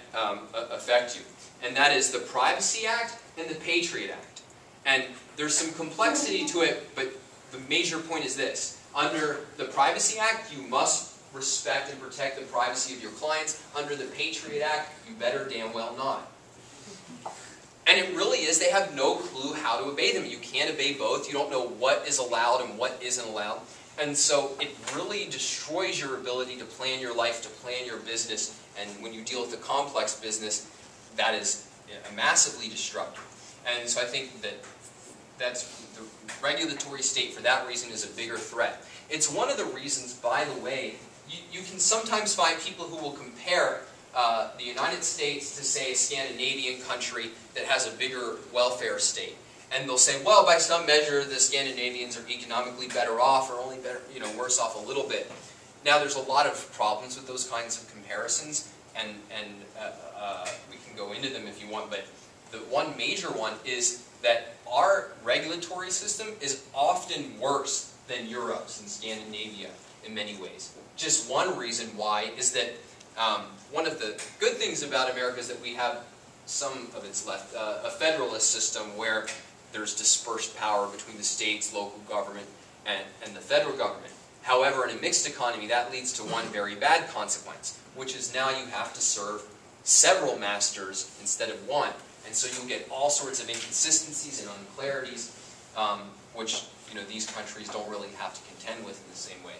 affect you. And that is the Privacy Act and the Patriot Act. And there's some complexity to it, but the major point is this. Under the Privacy Act, you must respect and protect the privacy of your clients. Under the Patriot Act, you better damn well not. And it really is, they have no clue how to obey them. You can't obey both. You don't know what is allowed and what isn't allowed. And so it really destroys your ability to plan your life, to plan your business. And when you deal with a complex business, that is massively destructive. And so I think that that's the regulatory state for that reason is a bigger threat. It's one of the reasons, by the way, you can sometimes find people who will compare the United States to, say, a Scandinavian country that has a bigger welfare state. And they'll say, well, by some measure, the Scandinavians are economically better off or only better, worse off a little bit. Now, there's a lot of problems with those kinds of comparisons, and we can go into them if you want, but the one major one is that our regulatory system is often worse than Europe's and Scandinavia in many ways. Just one reason why is that one of the good things about America is that we have some of its left, a federalist system where there's dispersed power between the states, local government, and the federal government. However, in a mixed economy, that leads to one very bad consequence, which is now you have to serve several masters instead of one. And so you'll get all sorts of inconsistencies and unclarities, which these countries don't really have to contend with in the same way.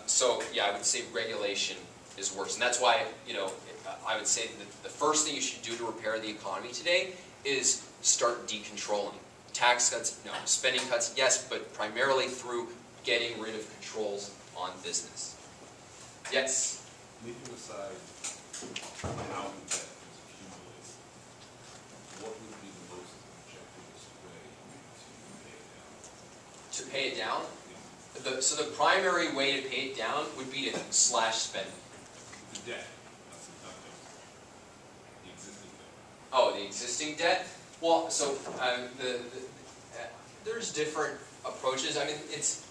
So yeah, I would say regulation is worse. And that's why I would say that the first thing you should do to repair the economy today is start decontrolling. Tax cuts, no. Spending cuts, yes, but primarily through getting rid of controls on business. Yes? Leaving aside housing debt is accumulated, what would be the most objectivist way to pay it down? To pay it down? So the primary way to pay it down would be to slash spending. The debt. That's not the existing debt. Oh, the existing debt? Well, so there's different approaches. I mean, it's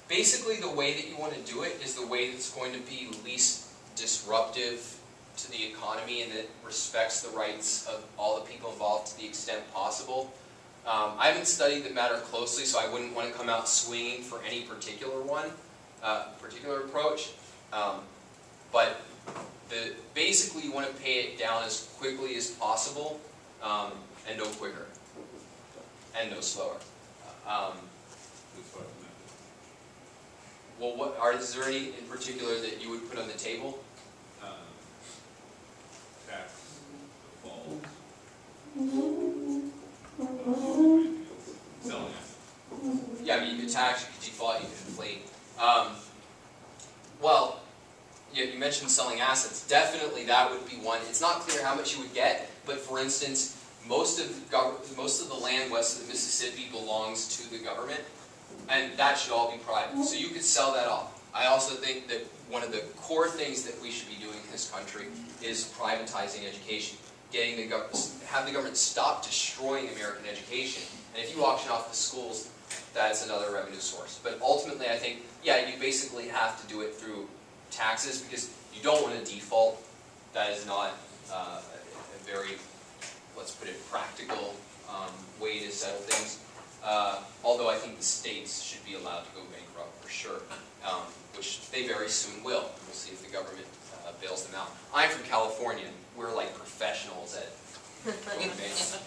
basically the way that you want to do it is the way that's going to be least disruptive to the economy and that respects the rights of all the people involved to the extent possible. I haven't studied the matter closely, so I wouldn't want to come out swinging for any particular one, particular approach. But basically you want to pay it down as quickly as possible, and no quicker, and no slower. Well, is there any in particular that you would put on the table? Tax, default, selling assets. Yeah, I mean, you could tax, you could default, you could inflate. Well, yeah, you mentioned selling assets. Definitely that would be one. It's not clear how much you would get, but for instance, most of the land west of the Mississippi belongs to the government, and that should all be private. So you could sell that off. I also think that one of the core things that we should be doing in this country is privatizing education. Have the government stop destroying American education. And if you auction off the schools, that's another revenue source. But ultimately, I think, yeah, you basically have to do it through taxes because you don't want to default. That is not a very, let's put it, practical way to settle things. Although I think the states should be allowed to go bankrupt for sure, which they very soon will. We'll see if the government bails them out. I'm from California. We're like professionals at doing banks.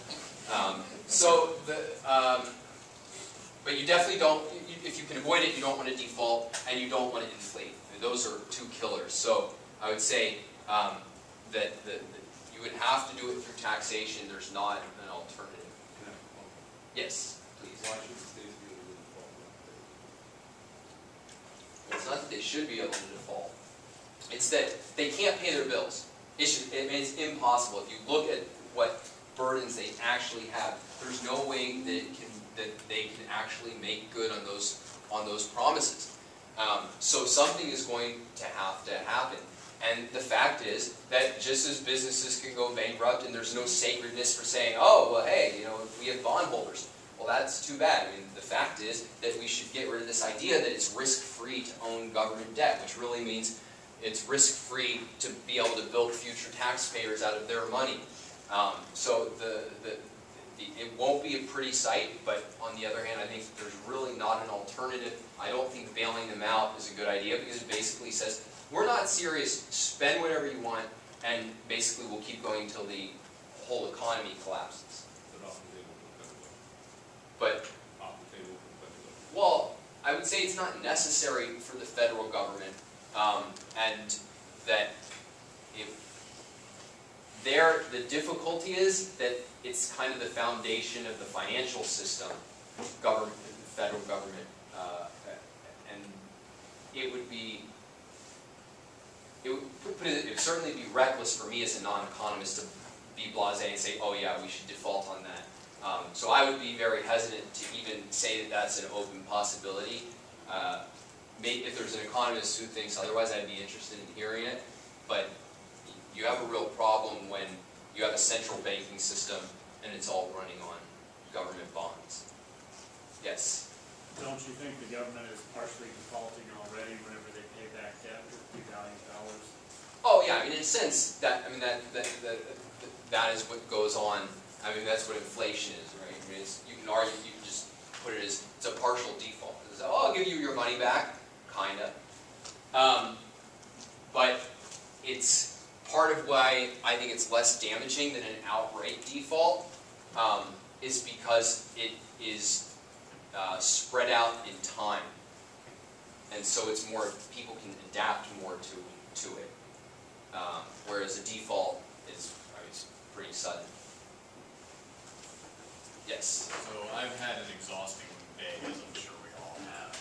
But you definitely don't, if you can avoid it, you don't want to default, and you don't want to inflate. Those are two killers. So I would say that you would have to do it through taxation. There's not an alternative. Yes, please. Why should the states be able to default? It's not that they should be able to default. It's that they can't pay their bills. It's impossible. If you look at what burdens they actually have, there's no way that they can actually make good on those promises. So something is going to have to happen. And the fact is that just as businesses can go bankrupt and there's no sacredness for saying, oh, well, hey, you know, we have bondholders. Well, that's too bad. I mean, the fact is that we should get rid of this idea that it's risk-free to own government debt, which really means it's risk-free to be able to bilk future taxpayers out of their money. So it won't be a pretty sight, but on the other hand, I think there's really not an alternative. I don't think bailing them out is a good idea because it basically says, we're not serious, spend whatever you want, and basically we'll keep going until the whole economy collapses. But off the table competitive. But, Off the table competitive. well, I would say it's not necessary for the federal government, and that the difficulty is that it's kind of the foundation of the financial system, government, the federal government, and it would certainly be reckless for me as a non-economist to be blasé and say, oh yeah, we should default on that. So I would be very hesitant to even say that that's an open possibility. Maybe if there's an economist who thinks otherwise, I'd be interested in hearing it. But you have a real problem when you have a central banking system and it's all running on government bonds. Yes? Don't you think the government is partially defaulting already whenever they pay back debt with $2 billion? Oh yeah, I mean in a sense that that is what goes on. I mean that's what inflation is, right? I mean you can argue, you can just put it as it's a partial default. It's, oh, I'll give you your money back, kinda. But it's part of why I think it's less damaging than an outright default is because it is spread out in time, and so it's more people can adapt more to it. Whereas a default is, I mean, it's pretty sudden. Yes. So I've had an exhausting day, as I'm sure we all have.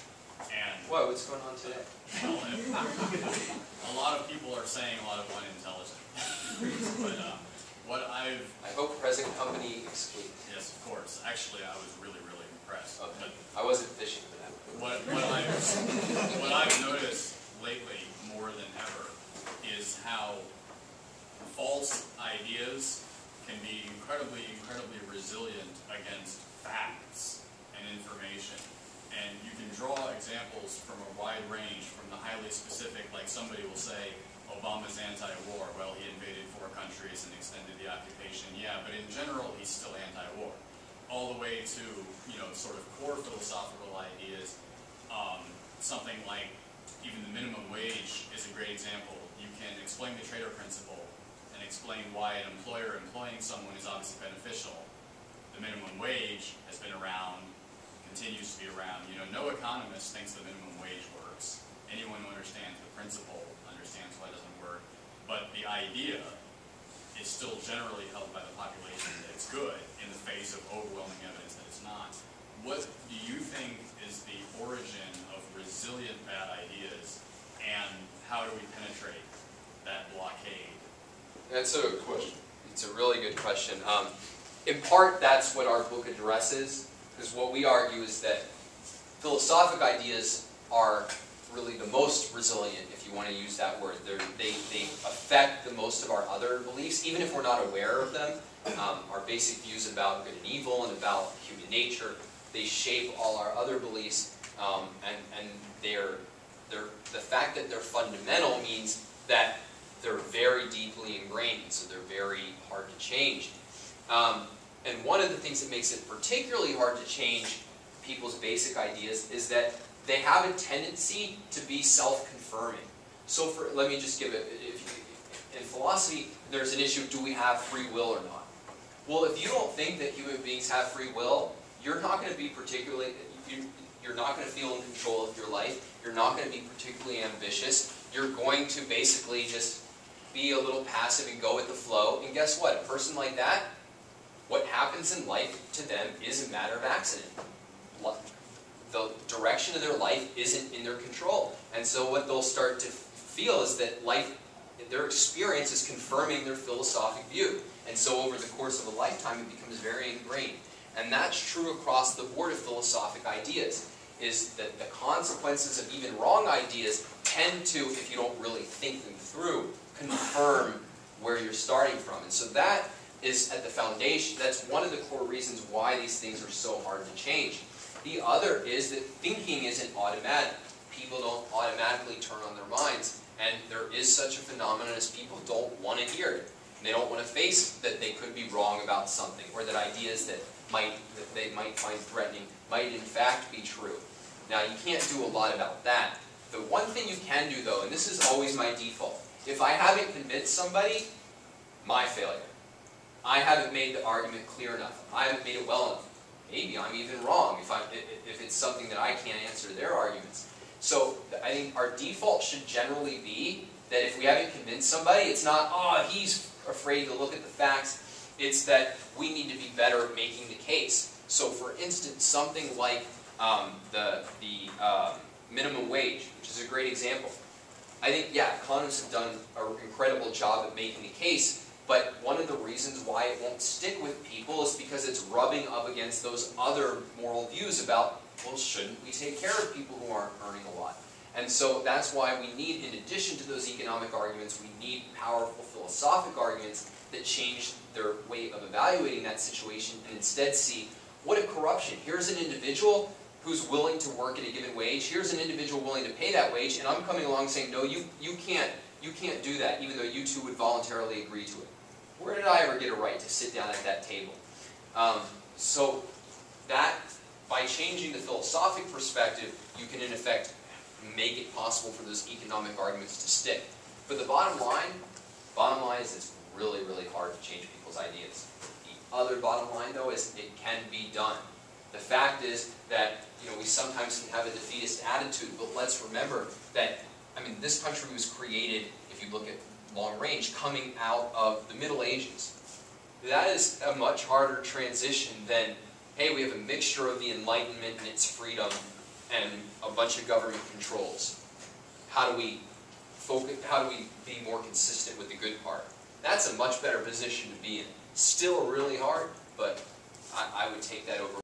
And Whoa, what's going on today? A lot of people are saying a lot of unintelligent things. But what I hope present company excluded. Yes, of course. Actually, I was really, really impressed. Okay. I wasn't fishing for that. What I've noticed lately more than ever is how false ideas can be incredibly, incredibly resilient against facts and information. And you can draw examples from a wide range, from the highly specific, like somebody will say, Obama's anti-war. Well, he invaded 4 countries and extended the occupation. Yeah, but in general, he's still anti-war. All the way to, sort of core philosophical ideas. Something like even the minimum wage is a great example. You can explain the Trader principle and explain why an employer employing someone is obviously beneficial. The minimum wage has been around, continues to be around. No economist thinks the minimum wage works. Anyone who understands the principle understands why it doesn't work. But the idea is still generally held by the population that it's good in the face of overwhelming evidence that it's not. What do you think is the origin of resilient bad ideas, and how do we penetrate that blockade? That's a good question. It's a really good question. In part, that's what our book addresses, because what we argue is that philosophic ideas are really the most resilient, if you want to use that word. They affect the most of our other beliefs, even if we're not aware of them. Our basic views about good and evil and about human nature, they shape all our other beliefs, and the fact fact that they're fundamental means that they're very deeply ingrained, so they're very hard to change. And one of the things that makes it particularly hard to change people's basic ideas is that they have a tendency to be self-confirming. So let me just give it, in philosophy, there's an issue, do we have free will or not? Well, if you don't think that human beings have free will, you're not going to be particularly, you're not going to feel in control of your life, you're not going to be particularly ambitious, you're going to basically just be a little passive and go with the flow, and guess what? A person like that, what happens in life to them is a matter of accident. The direction of their life isn't in their control. And so what they'll start to feel is that life, their experience is confirming their philosophic view. And so over the course of a lifetime, it becomes very ingrained. And that's true across the board of philosophic ideas, is that the consequences of even wrong ideas tend to, if you don't really think them through, confirm where you're starting from. And so that is at the foundation. That's one of the core reasons why these things are so hard to change. The other is that thinking isn't automatic. People don't automatically turn on their minds. And there is such a phenomenon as people don't want to hear it. They don't want to face that they could be wrong about something, or that ideas that they might find threatening might in fact be true. Now, you can't do a lot about that. The one thing you can do, though, and this is always my default, if I haven't convinced somebody, my failure. I haven't made the argument clear enough. I haven't made it well enough. Maybe I'm even wrong if it's something that I can't answer their arguments. So I think our default should generally be that if we haven't convinced somebody, it's not, oh, he's afraid to look at the facts. It's that we need to be better at making the case. So for instance, something like the minimum wage, which is a great example. I think, yeah, economists have done an incredible job at making the case, but one of the reasons why it won't stick with people is because it's rubbing up against those other moral views about, well, shouldn't we take care of people who aren't earning a lot? And so that's why we need, in addition to those economic arguments, we need powerful philosophic arguments that change their way of evaluating that situation and instead see, what a corruption. Here's an individual who's willing to work at a given wage. Here's an individual willing to pay that wage, and I'm coming along saying, no, you can't do that, even though you two would voluntarily agree to it. Where did I ever get a right to sit down at that table? So that, by changing the philosophic perspective, you can in effect make it possible for those economic arguments to stick. But the bottom line is it's really, really hard to change people's ideas. The other bottom line, though, is it can be done. The fact is that, we sometimes can have a defeatist attitude, but let's remember that, this country was created, if you look at long range, coming out of the Middle Ages. That is a much harder transition than, hey, we have a mixture of the Enlightenment and its freedom and a bunch of government controls. How do we be more consistent with the good part? That's a much better position to be in. Still really hard, but I would take that over